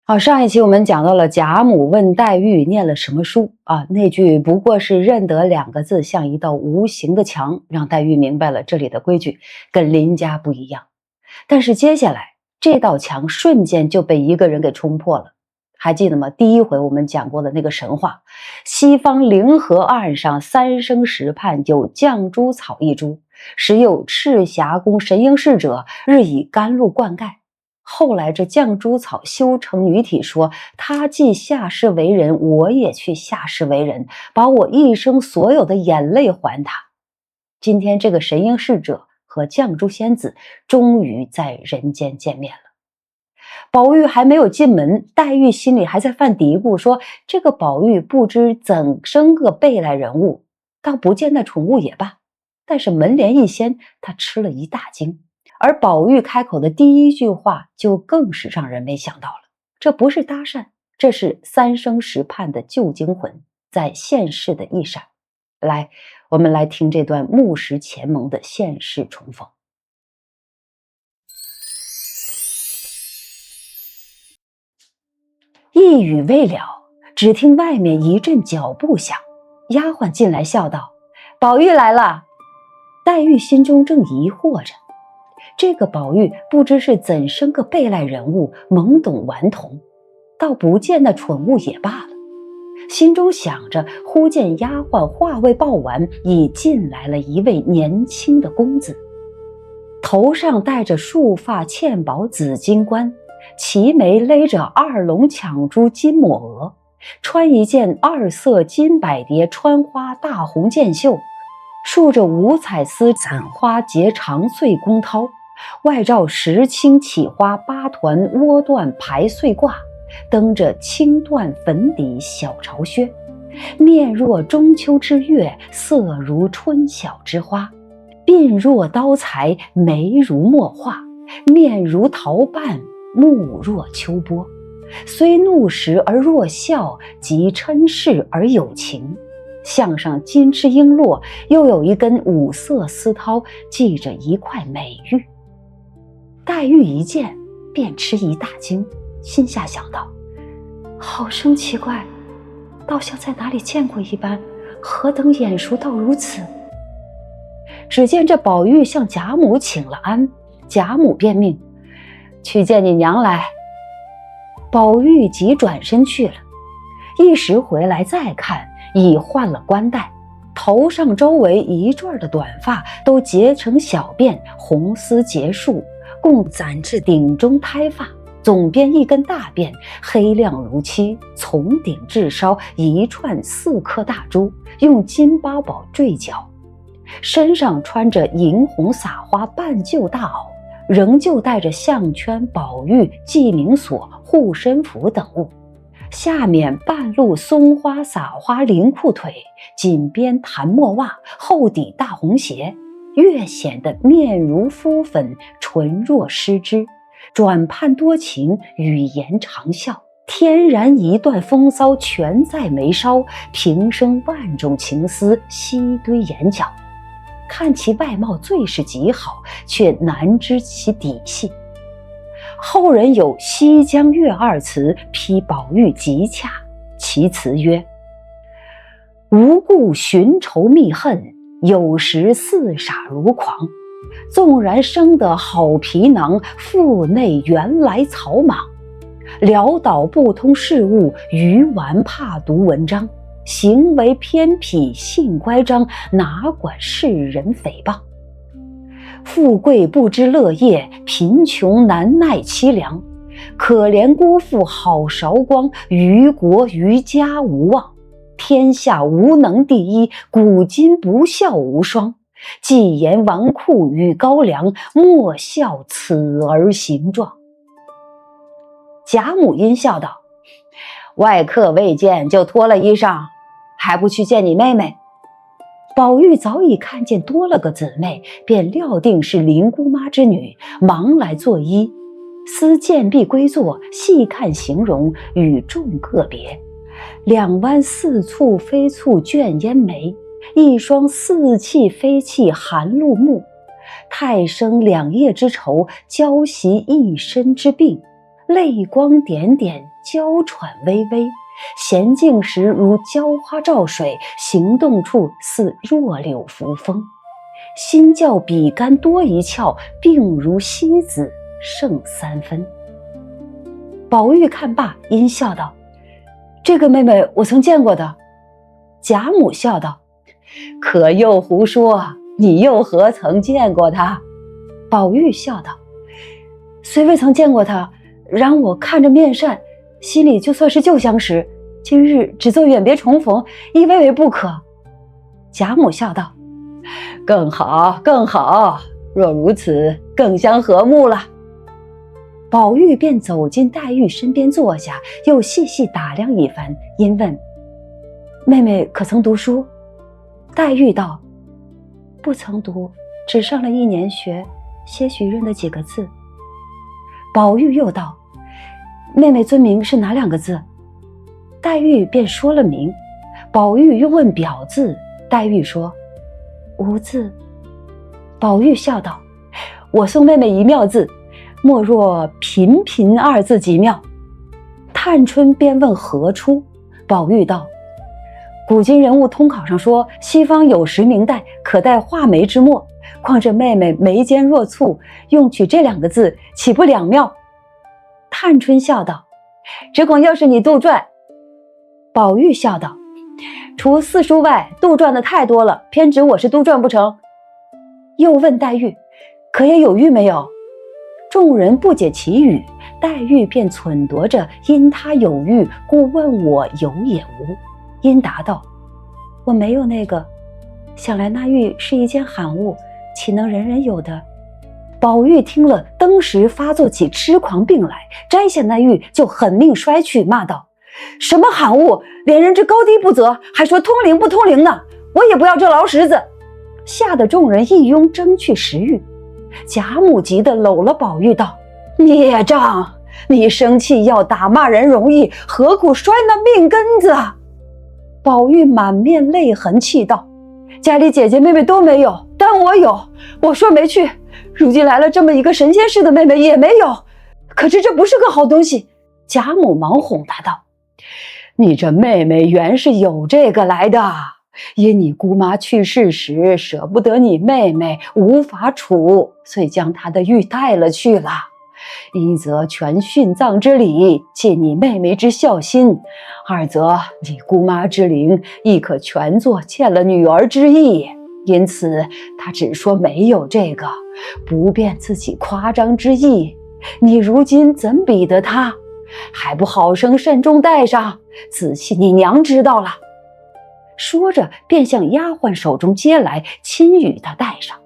好，上一期我们讲到了贾母问黛玉念了什么书啊？那句不过是认得2个字，像一道无形的墙，让黛玉明白了这里的规矩跟林家不一样。但是接下来这道墙瞬间就被一个人给冲破了。还记得吗？第一回我们讲过的那个神话，西方灵河岸上3生石畔有绛珠草一株，时有赤霞宫神瑛侍者日以甘露灌溉。后来这绛珠草修成女体说，他既下世为人，我也去下世为人，把我一生所有的眼泪还他。今天这个神瑛侍者和绛珠仙子终于在人间见面了。宝玉还没有进门，黛玉心里还在犯嘀咕，说这个宝玉不知怎生个贝来人物，倒不见那宠物也罢。但是门帘一掀，他吃了一大惊。而宝玉开口的第一句话就更是让人没想到了，这不是搭讪，这是3生石畔的旧精魂在现世的一闪。来，我们来听这段木石前盟的现世重逢。一语未了，只听外面一阵脚步响，丫鬟进来笑道：“宝玉来了。”黛玉心中正疑惑着，这个宝玉不知是怎生个贝赖人物，懵懂顽童，倒不见那蠢物也罢了。心中想着，忽见丫鬟话未报完，已进来了一位年轻的公子，头上戴着束发嵌宝紫金冠，齐眉勒着2龙抢珠金抹额，穿一件2色金百蝶穿花大红箭袖，束着5彩丝攒花结长穗宫绦，外罩10青起花8团窝缎排穗褂，蹬着青缎粉底小朝靴，面若中秋之月，色如春晓之花，鬓若刀裁，眉如墨画，面如桃瓣，目若秋波，虽怒时而若笑，即嗔视而有情。项上金翅璎珞，又有一根5色丝绦，系着一块美玉。黛玉一见便吃一大惊，心下想到：好生奇怪，倒像在哪里见过一般，何等眼熟到如此。只见这宝玉向贾母请了安，贾母便命去见你娘来。宝玉即转身去了，一时回来再看，已换了冠带，头上周围一坠的短发都结成小辫，红丝结束，共攒至顶中胎发，总编一根大辫，黑亮如漆，从顶至梢一串4颗大珠，用金八宝坠角，身上穿着银红撒花半旧大袄，仍旧带着项圈、宝玉、记名锁、护身符等物，下面半露松花撒花绫裤腿，锦边檀墨袜，厚底大红鞋，越显得面如敷粉，唇若施脂，转盼多情，语言长笑，天然一段风骚全在眉梢，平生万种情思悉堆眼角。看其外貌最是极好，却难知其底细。后人有西江月2词批宝玉极恰，其词曰：无故寻仇觅恨，有时似傻如狂，纵然生得好皮囊，腹内原来草莽，潦倒不通事物，愚顽怕读文章，行为偏僻性乖张，哪管世人诽谤。富贵不知乐业，贫穷难耐凄凉，可怜辜负好韶光，于国于家无望，天下无能第一，古今不孝无双，既言纨绔与高粱，莫笑此儿形状。贾母阴笑道：外客未见就脱了衣裳，还不去见你妹妹？宝玉早已看见多了个姊妹，便料定是林姑妈之女，忙来作揖，思见毕归坐，细看形容，与众个别。2弯似蹙非蹙卷烟眉，一双似气非气寒露目，太生2夜之愁，交袭一身之病，泪光点点，娇喘微微，娴静时如娇花照水，行动处似弱柳扶风。心较比干多一窍，病如西子胜三分。宝玉看罢，阴笑道：“这个妹妹我曾见过的。”贾母笑道：“可又胡说，你又何曾见过她？”宝玉笑道：“虽未曾见过她，然我看着面善，心里就算是旧相识，今日只做远别重逢，亦未为不可。”贾母笑道：“更好，更好，若如此，更相和睦了。”宝玉便走进黛玉身边坐下，又细细打量一番，因问：“妹妹可曾读书？”黛玉道：“不曾读，只上了1年学，些许认得几个字。”宝玉又道：“妹妹尊名是哪2个字？”黛玉便说了名。宝玉又问表字，黛玉说：“无字。”宝玉笑道：“我送妹妹一妙字，莫若频频2字极妙。”探春便问何出，宝玉道：“古今人物通考上说，西方有时明代可代画眉之墨，况这妹妹眉间若蹙，用取这2个字，岂不两妙？”探春笑道：“只恐要是你杜撰。”宝玉笑道：“除四书外，杜撰的太多了，偏指我是杜撰不成？”又问黛玉：“可也有玉没有？”众人不解其语，黛玉便忖度着，因他有玉，故问我有也无。因答道：“我没有那个，想来那玉是一件罕物，岂能人人有的？”宝玉听了，登时发作起痴狂病来，摘下那玉就狠命摔去，骂道：“什么罕物，连人之高低不择，还说通灵不通灵呢？我也不要这劳什子！”吓得众人一拥争去拾玉。贾母急得搂了宝玉道：“孽障，你生气要打骂人容易，何苦摔那命根子啊？”宝玉满面泪痕，气道：“家里姐姐妹妹都没有，但我有。我说没去，如今来了这么一个神仙似的妹妹也没有，可知这不是个好东西。”贾母忙哄他道：“你这妹妹原是有这个来的，因你姑妈去世时舍不得你妹妹，无法处，遂将她的玉带了去了。一则全殉葬之礼，尽你妹妹之孝心；二则你姑妈之灵亦可全作欠了女儿之意。因此她只说没有这个，不便自己夸张之意。你如今怎比得她？还不好生慎重带上，仔细你娘知道了。”说着便向丫鬟手中接来，亲与她带上。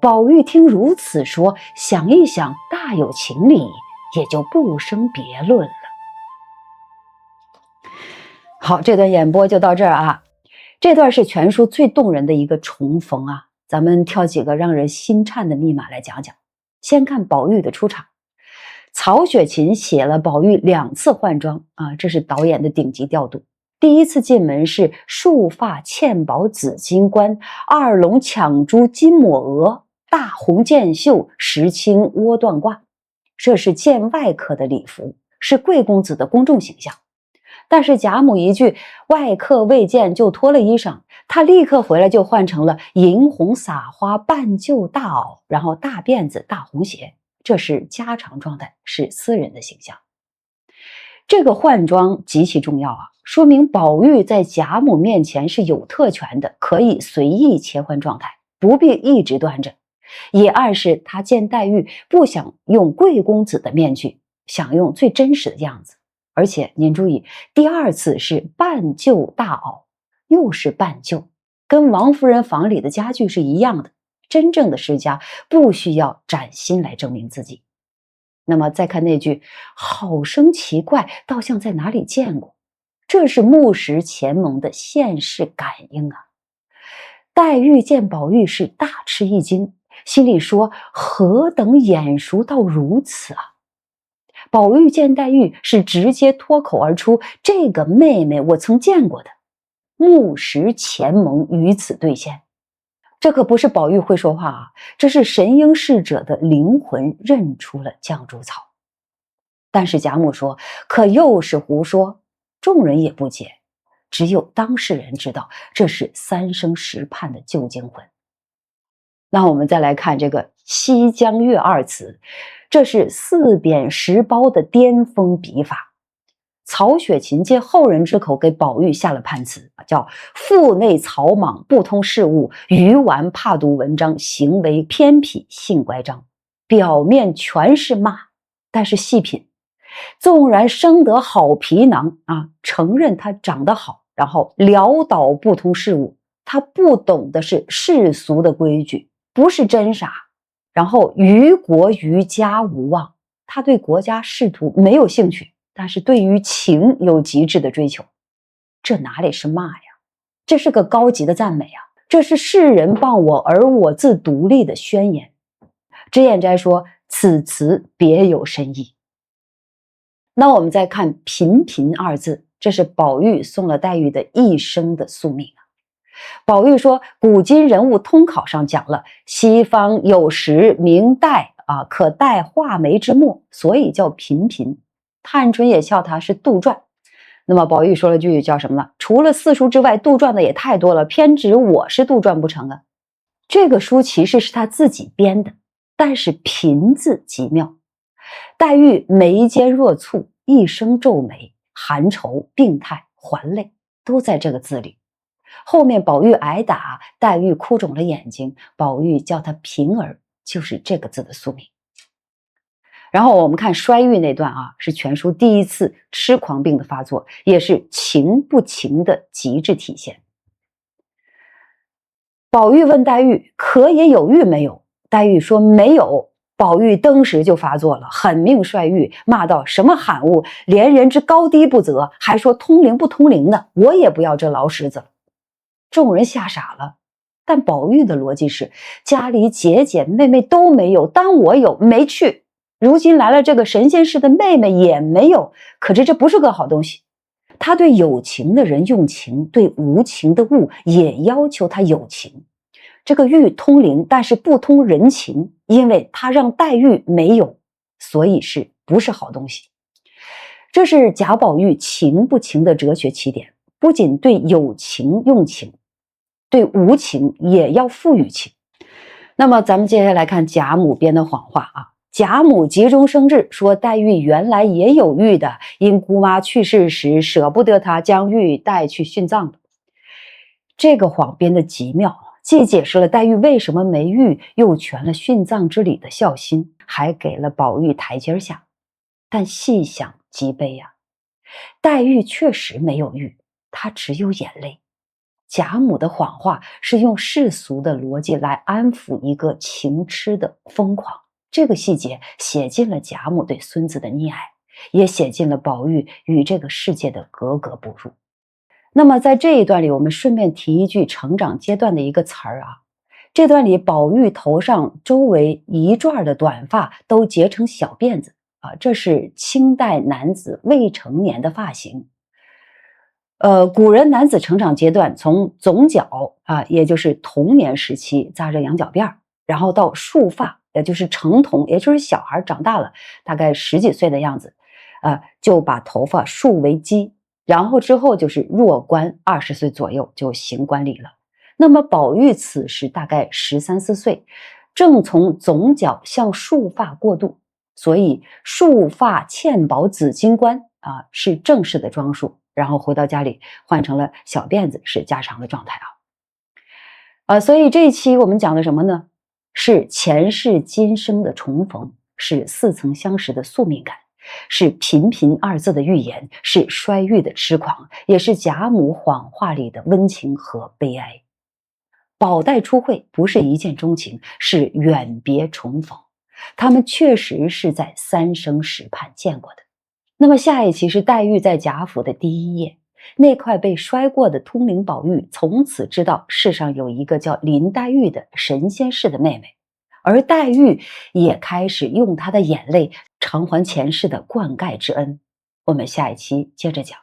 宝玉听如此说，想一想大有情理，也就不生别论了。好，这段演播就到这儿啊。这段是全书最动人的一个重逢啊，咱们挑几个让人心颤的密码来讲讲。先看宝玉的出场。曹雪芹写了宝玉2次换装啊，这是导演的顶级调度。第一次进门是束发嵌宝紫金冠，二龙抢珠金抹额，大红箭袖，石青窝缎褂，这是见外客的礼服，是贵公子的公众形象。但是贾母一句外客未见就脱了衣裳，他立刻回来就换成了银红撒花半旧大袄，然后大辫子大红鞋，这是家常状态，是私人的形象。这个换装极其重要啊，说明宝玉在贾母面前是有特权的，可以随意切换状态，不必一直端着，也暗示他见黛玉不想用贵公子的面具，想用最真实的样子。而且您注意，第2次是半旧大袄，又是半旧，跟王夫人房里的家具是一样的。真正的世家不需要崭新来证明自己。那么再看那句好生奇怪，倒像在哪里见过，这是木石前盟的现世感应啊。黛玉见宝玉是大吃一惊，心里说何等眼熟到如此啊。宝玉见黛玉是直接脱口而出，这个妹妹我曾见过的，木石前盟于此兑现。这可不是宝玉会说话啊，这是神瑛侍者的灵魂认出了绛珠草。但是贾母说：“可又是胡说。”众人也不解，只有当事人知道这是3生石畔的旧惊魂。那我们再来看这个西江月二词，这是4贬10褒的巅峰笔法。曹雪芹借后人之口给宝玉下了判词，叫腹内草莽，不通事务，愚顽怕读文章，行为偏僻，性乖张。表面全是骂，但是细品，纵然生得好皮囊啊，承认他长得好，然后潦倒不通事务，他不懂的是世俗的规矩，不是真傻。然后于国于家无望，他对国家仕途没有兴趣，但是对于情有极致的追求。这哪里是骂呀？这是个高级的赞美啊！这是世人谤我而我自独立的宣言。脂砚斋说此词别有深意。那我们再看频频二字，这是宝玉送了黛玉的一生的宿命啊。宝玉说古今人物通考上讲了西方有时名黛啊，可代画眉之墨，所以叫频频。探春也笑他是杜撰。那么宝玉说了句叫什么呢？除了四书之外，杜撰的也太多了，偏指我是杜撰不成啊。这个书其实是他自己编的，但是频字极妙。黛玉眉间若蹙，一生皱眉，含愁病态还泪都在这个字里。后面宝玉挨打，黛玉哭肿了眼睛，宝玉叫她平儿，就是这个字的宿命。然后我们看衰郁那段啊，是全书第一次痴狂病的发作，也是情不情的极致体现。宝玉问黛玉可也有郁没有？黛玉说没有。宝玉登时就发作了，狠命率玉，骂道什么罕物，连人之高低不择，还说通灵不通灵的，我也不要这劳什子了。众人吓傻了，但宝玉的逻辑是家里姐姐妹妹都没有，单我有，没去。如今来了这个神仙似的妹妹也没有，可是这不是个好东西。他对有情的人用情，对无情的物也要求他有情。这个玉通灵，但是不通人情，因为他让黛玉没有，所以是不是好东西。这是贾宝玉情不情的哲学起点，不仅对有情用情，对无情也要赋予情。那么咱们接下来看贾母编的谎话啊。贾母急中生智，说黛玉原来也有玉的，因姑妈去世时舍不得她，将玉带去殉葬了。这个谎编的极妙，既解释了黛玉为什么没玉，又全了殉葬之礼的孝心，还给了宝玉台阶下。但细想极悲啊，黛玉确实没有玉，她只有眼泪。贾母的谎话是用世俗的逻辑来安抚一个情痴的疯狂，这个细节写进了贾母对孙子的溺爱，也写进了宝玉与这个世界的格格不入。那么在这一段里，我们顺便提一句成长阶段的一个词儿啊。这段里宝玉头上周围一转的短发都结成小辫子啊，这是清代男子未成年的发型。古人男子成长阶段从总角啊，也就是童年时期扎着羊角辫，然后到束发，也就是成童，也就是小孩长大了，大概10几岁的样子，就把头发束为髻，然后之后就是弱冠20岁左右就行冠礼了。那么宝玉此时大概13、14岁，正从总角向束发过渡，所以束发嵌宝紫金冠啊是正式的装束，然后回到家里换成了小辫子是家常的状态啊。所以这一期我们讲的什么呢？是前世今生的重逢，是似曾相识的宿命感，是频频二字的预言，是衰郁的痴狂，也是贾母谎话里的温情和悲哀。宝黛初会不是一见钟情，是远别重逢，他们确实是在3生石畔见过的。那么下一期是黛玉在贾府的第1页，那块被摔过的通灵宝玉从此知道世上有一个叫林黛玉的神仙似的妹妹，而黛玉也开始用她的眼泪偿还前世的灌溉之恩。我们下一期接着讲。